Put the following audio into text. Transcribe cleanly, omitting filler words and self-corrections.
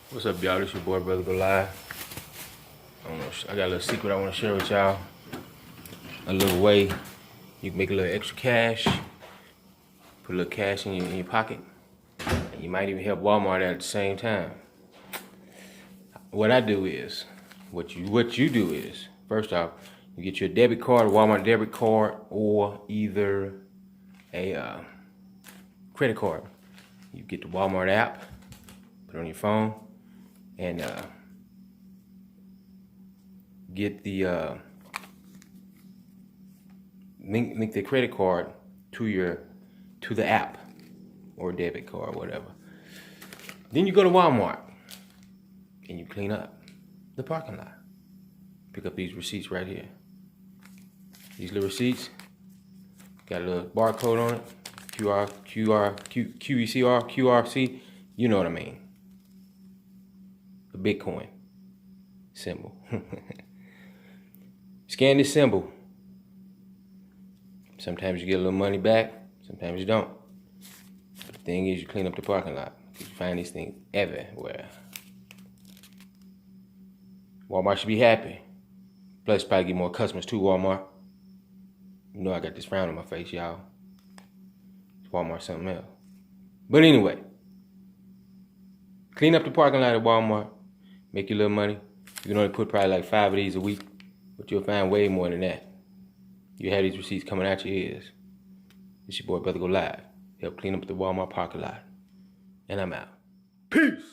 What's up, y'all? This your boy, Brother Go Live. I got a little secret I want to share with y'all. A little way you can make a little extra cash. Put a little cash in your pocket. And you might even help Walmart at the same time. What I do is, what you do is, first off, you get your debit card, a Walmart debit card, or either a credit card. You get the Walmart app, put it on your phone, and get the link the credit card to the app or debit card, whatever. Then you go to Walmart and you clean up the parking lot. Pick up these receipts right here. These little receipts got a little barcode on it. QECR, you know what I mean. The Bitcoin symbol. Scan this symbol. Sometimes you get a little money back, sometimes you don't. But the thing is, you clean up the parking lot. You find these things everywhere. Walmart should be happy. Plus, probably get more customers to Walmart. You know I got this frown on my face, y'all. Walmart something else. But anyway, clean up the parking lot at Walmart. Make your little money. You can only put probably like 5 of these a week, but you'll find way more than that. You have these receipts coming out your ears. It's your boy, Brother Go Live. Help clean up the Walmart parking lot. And I'm out. Peace.